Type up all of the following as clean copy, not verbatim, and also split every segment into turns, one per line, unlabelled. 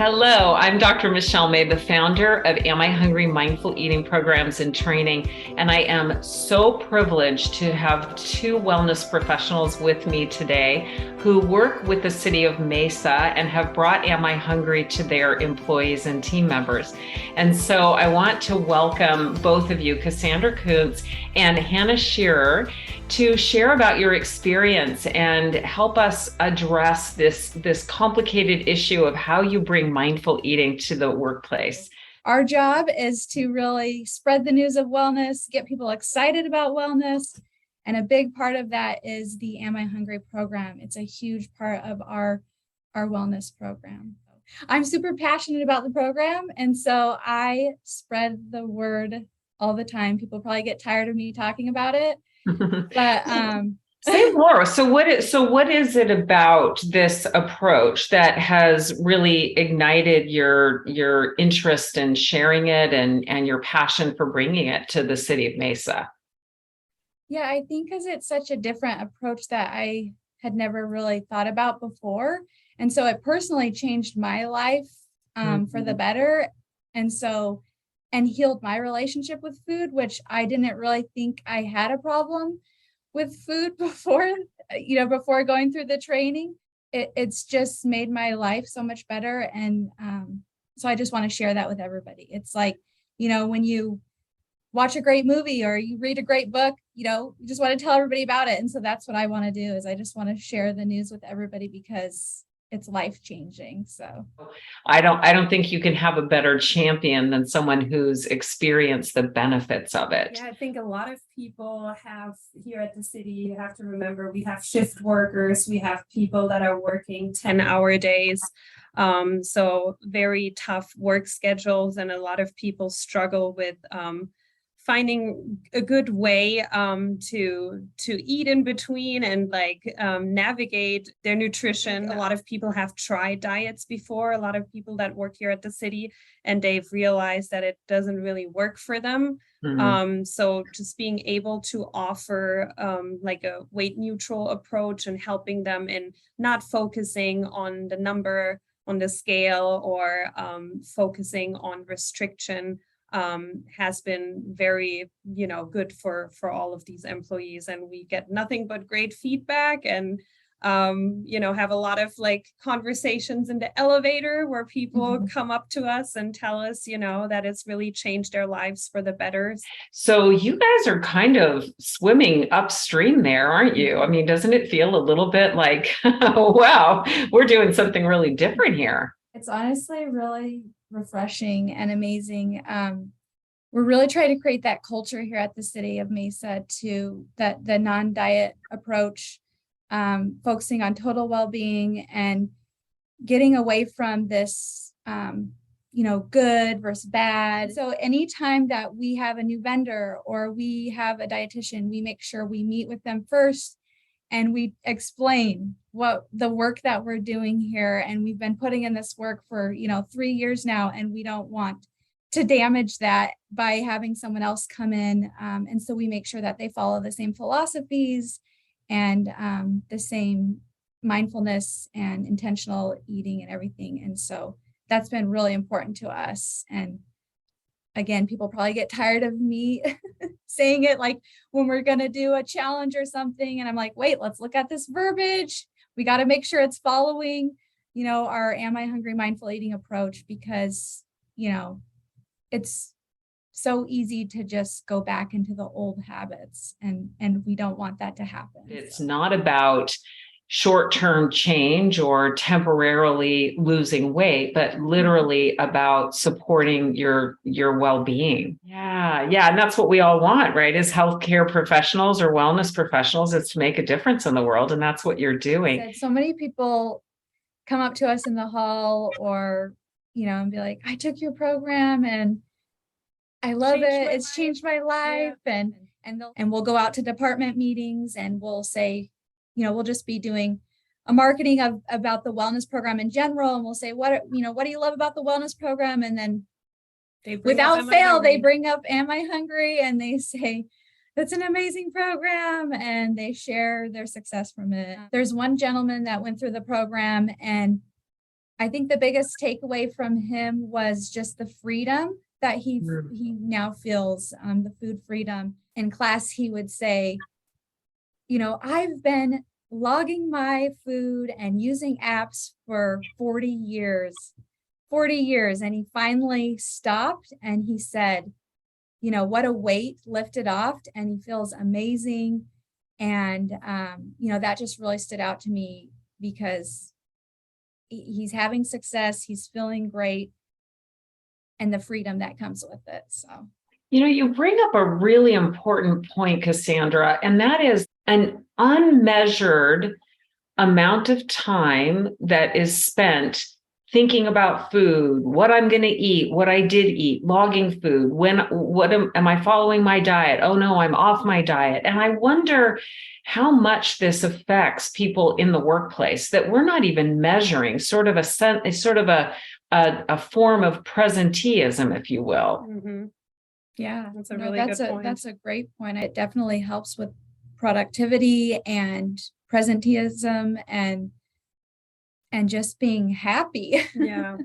Hello, I'm Dr. Michelle May, the founder of Am I Hungry Mindful Eating Programs and Training, and I am so privileged to have two wellness professionals with me today who work with the City of Mesa and have brought Am I Hungry to their employees and team members. And so I want to welcome both of you, Cassandra Coonts and Hannah Scherer, to share about your experience and help us address this complicated issue of how you bring mindful eating to the workplace.
Our job is to really spread the news of wellness, get people excited about wellness. And a big part of that is the Am I Hungry program. It's a huge part of our wellness program. I'm super passionate about the program. And so I spread the word all the time. People probably get tired of me talking about it. But
say more. So what is it about this approach that has really ignited your interest in sharing it and your passion for bringing it to the City of Mesa?
Yeah, I think because it's such a different approach that I had never really thought about before. And so it personally changed my life for the better. And healed my relationship with food, which I didn't really think I had a problem with food before going through the training. It's just made my life so much better. And so I just want to share that with everybody. It's like, when you watch a great movie or you read a great book, you just want to tell everybody about it. And so that's what I want to do, is I just want to share the news with everybody because it's life-changing. So
I don't think you can have a better champion than someone who's experienced the benefits of it.
Yeah, I think a lot of people have here at the city, you have to remember, we have shift workers, we have people that are working 10-hour days. So very tough work schedules, and a lot of people struggle with finding a good way to eat in between and navigate their nutrition. A lot of people have tried diets before, a lot of people that work here at the city, and they've realized that it doesn't really work for them. So just being able to offer a weight neutral approach and helping them in not focusing on the number on the scale or focusing on restriction has been very, good for all of these employees, and we get nothing but great feedback and, have a lot of conversations in the elevator where people come up to us and tell us, that it's really changed their lives for the better.
So you guys are kind of swimming upstream there, aren't you? I mean, doesn't it feel a little bit like, oh, wow, we're doing something really different here?
It's honestly really refreshing and amazing. We're really trying to create that culture here at the City of Mesa to the non-diet approach, focusing on total well-being and getting away from this, good versus bad. So anytime that we have a new vendor or we have a dietitian, we make sure we meet with them first and we explain what the work that we're doing here. And we've been putting in this work for, 3 years now, and we don't want to damage that by having someone else come in. And so we make sure that they follow the same philosophies and the same mindfulness and intentional eating and everything. And so that's been really important to us. And again, people probably get tired of me saying it when we're going to do a challenge or something. And I'm like, wait, let's look at this verbiage. We got to make sure it's following, our Am I Hungry Mindful Eating approach, because, it's so easy to just go back into the old habits, and we don't want that to happen.
It's not about short-term change or temporarily losing weight, but literally about supporting your well-being. Yeah. And that's what we all want, right? As healthcare professionals or wellness professionals, is to make a difference in the world. And that's what you're doing.
So many people come up to us in the hall or, and be like, I took your program and I love it. It's changed my life. Yeah. And we'll go out to department meetings and we'll say, we'll just be doing a marketing about the wellness program in general. And we'll say, what do you love about the wellness program? And then without fail, they bring up Am I Hungry? And they say, It's an amazing program, and they share their success from it. There's one gentleman that went through the program, and I think the biggest takeaway from him was just the freedom that he now feels, the food freedom. In class, he would say, I've been logging my food and using apps for 40 years. And he finally stopped and he said, what a weight lifted off, and he feels amazing. And, that just really stood out to me because he's having success, he's feeling great, and the freedom that comes with it. So,
you bring up a really important point, Cassandra, and that is an unmeasured amount of time that is spent thinking about food, what I'm going to eat, what I did eat, logging food, am I following my diet? Oh no, I'm off my diet. And I wonder how much this affects people in the workplace that we're not even measuring, sort of a form of presenteeism, if you will.
Mm-hmm.
Yeah,
that's a really good point.
That's a great point. It definitely helps with productivity and presenteeism and just being happy.
Yeah.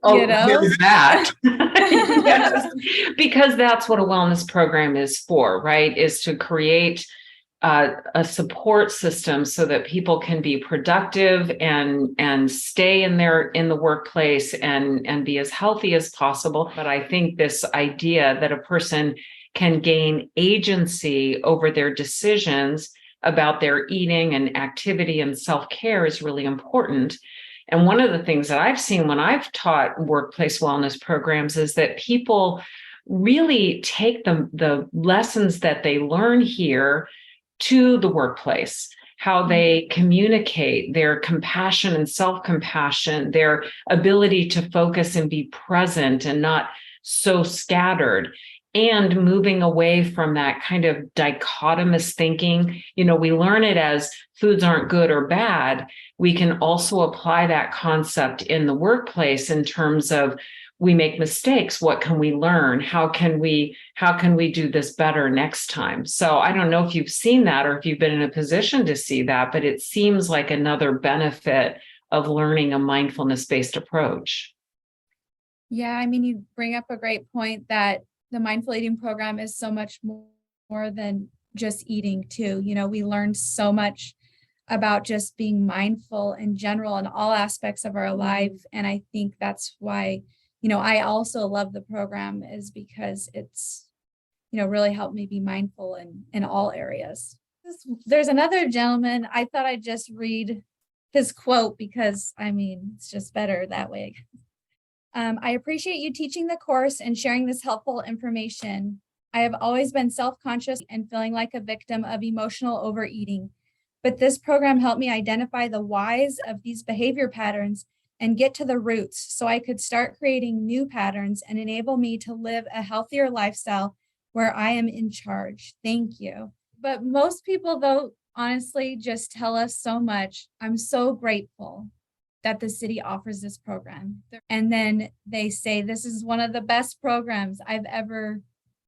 There's that. Yes. Because that's what a wellness program is for, right? Is to create a support system so that people can be productive and stay in the workplace and be as healthy as possible. But I think this idea that a person can gain agency over their decisions about their eating and activity and self-care is really important. And one of the things that I've seen when I've taught workplace wellness programs is that people really take the lessons that they learn here to the workplace, how they communicate, their compassion and self-compassion, their ability to focus and be present and not so scattered, and moving away from that kind of dichotomous thinking. We learn it as foods aren't good or bad. We can also apply that concept in the workplace in terms of we make mistakes. What can we learn? How can we do this better next time? So I don't know if you've seen that or if you've been in a position to see that, but it seems like another benefit of learning a mindfulness-based approach.
Yeah, you bring up a great point that the mindful eating program is so much more than just eating too. We learned so much about just being mindful in general in all aspects of our life. And I think that's why, I also love the program, is because it's, really helped me be mindful in all areas. There's another gentleman, I thought I'd just read his quote because it's just better that way. I appreciate you teaching the course and sharing this helpful information. I have always been self-conscious and feeling like a victim of emotional overeating, but this program helped me identify the whys of these behavior patterns and get to the roots so I could start creating new patterns and enable me to live a healthier lifestyle where I am in charge. Thank you. But most people, though, honestly, just tell us so much. I'm so grateful that the city offers this program. And then they say, this is one of the best programs I've ever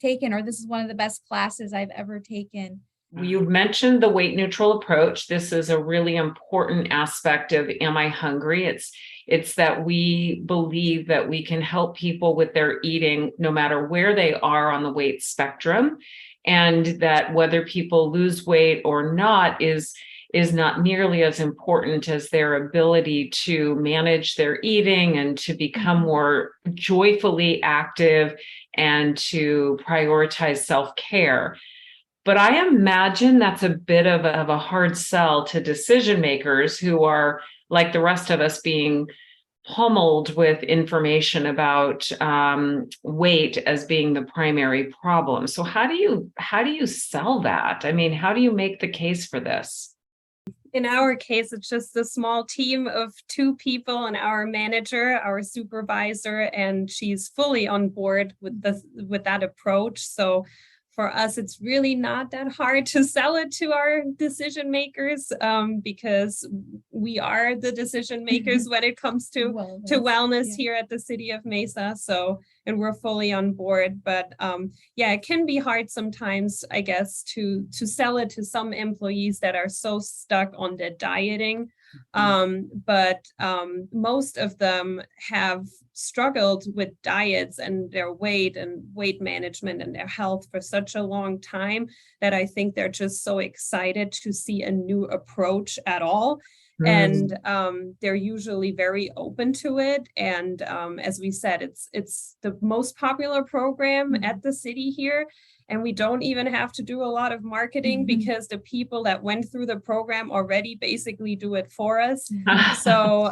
taken, or this is one of the best classes I've ever taken.
You've mentioned the weight neutral approach. This is a really important aspect of Am I Hungry? It's that we believe that we can help people with their eating no matter where they are on the weight spectrum, and that whether people lose weight or not is not nearly as important as their ability to manage their eating and to become more joyfully active and to prioritize self-care. But I imagine that's a bit of a hard sell to decision makers who are, like the rest of us, being pummeled with information about weight as being the primary problem. So how do you sell that? How do you make the case for this?
In our case, it's just a small team of 2 people and our manager, our supervisor, and she's fully on board with that approach. So for us, it's really not that hard to sell it to our decision makers, because we are the decision makers when it comes to wellness here at the City of Mesa. So, and we're fully on board. But it can be hard sometimes, I guess, to sell it to some employees that are so stuck on the dieting. But most of them have struggled with diets and their weight and weight management and their health for such a long time that I think they're just so excited to see a new approach at all. And they're usually very open to it. And as we said, it's the most popular program at the city here. And we don't even have to do a lot of marketing because the people that went through the program already basically do it for us. So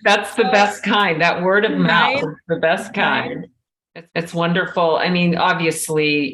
that's the best kind. That word of mouth is the best kind.
Right.
It's wonderful. I mean, obviously,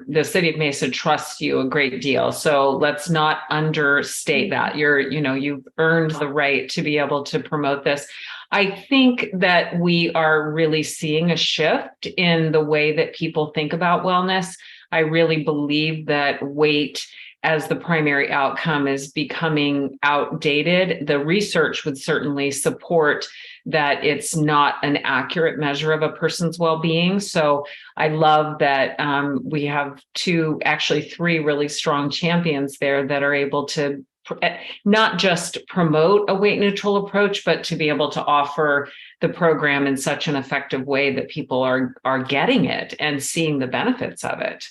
the City of Mesa trusts you a great deal. So let's not understate that. You've earned the right to be able to promote this. I think that we are really seeing a shift in the way that people think about wellness. I really believe that weight as the primary outcome is becoming outdated. The research would certainly support that it's not an accurate measure of a person's well-being. So I love that we have three really strong champions there that are able to not just promote a weight neutral approach, but to be able to offer the program in such an effective way that people are getting it and seeing the benefits of it.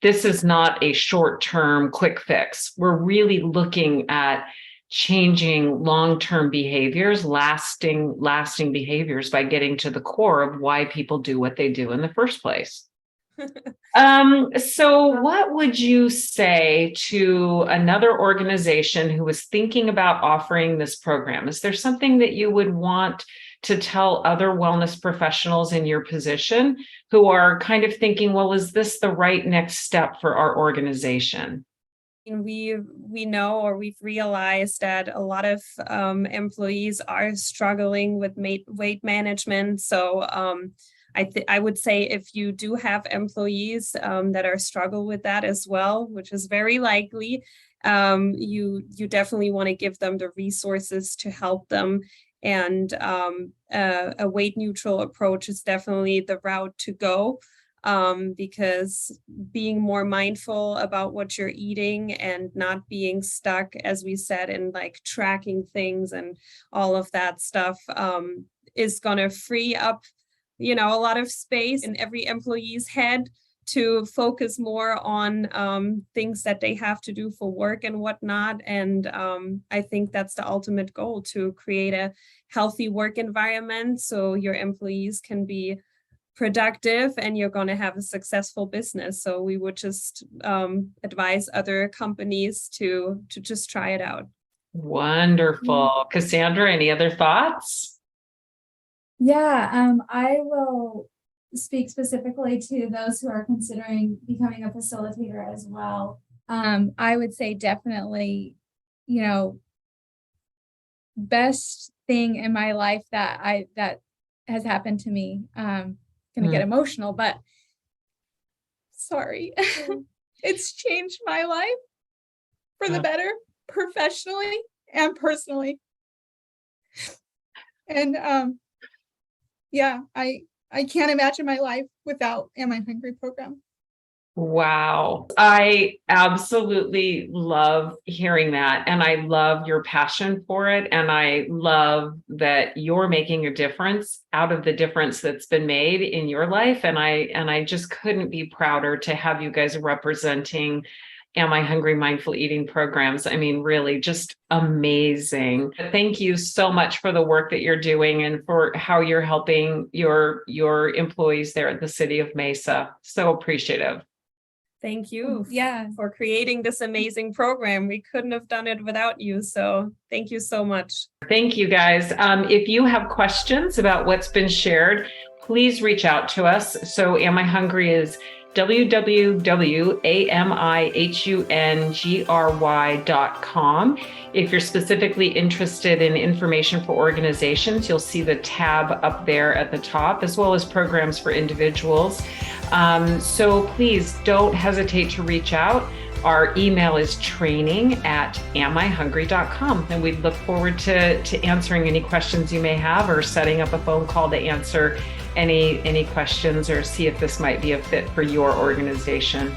This is not a short-term quick fix. We're really looking at changing long-term behaviors, lasting behaviors by getting to the core of why people do what they do in the first place. So what would you say to another organization who was thinking about offering this program? Is there something that you would want to tell other wellness professionals in your position who are kind of thinking, well, is this the right next step for our organization?
We know, or we've realized that a lot of employees are struggling with weight management. So I would say if you do have employees that are struggle with that as well, which is very likely, you definitely want to give them the resources to help them. And a weight neutral approach is definitely the route to go, because being more mindful about what you're eating and not being stuck, as we said, in like tracking things and all of that stuff is going to free up a lot of space in every employee's head to focus more on things that they have to do for work and whatnot. And I think that's the ultimate goal, to create a healthy work environment so your employees can be productive and you're going to have a successful business. So we would just advise other companies to just try it out.
Wonderful. Cassandra, any other thoughts?
Yeah, I will speak specifically to those who are considering becoming a facilitator as well. I would say definitely, best thing in my life that has happened to me. Gonna get emotional, but sorry. It's changed my life for the better, professionally and personally. And I can't imagine my life without Am I Hungry program.
Wow. I absolutely love hearing that. And I love your passion for it. And I love that you're making a difference out of the difference that's been made in your life. And I just couldn't be prouder to have you guys representing Am I Hungry mindful eating programs. I mean, really just amazing. Thank you so much for the work that you're doing and for how you're helping your employees there at the City of Mesa. So appreciative.
Thank you for creating this amazing program. We couldn't have done it without you. So thank you so much.
Thank you, guys. If you have questions about what's been shared, please reach out to us. So Am I Hungry is www.amihungry.com. If you're specifically interested in information for organizations, you'll see the tab up there at the top, as well as programs for individuals. So please don't hesitate to reach out. Our email is training@amihungry.com, and we'd look forward to answering any questions you may have or setting up a phone call to answer any questions or see if this might be a fit for your organization.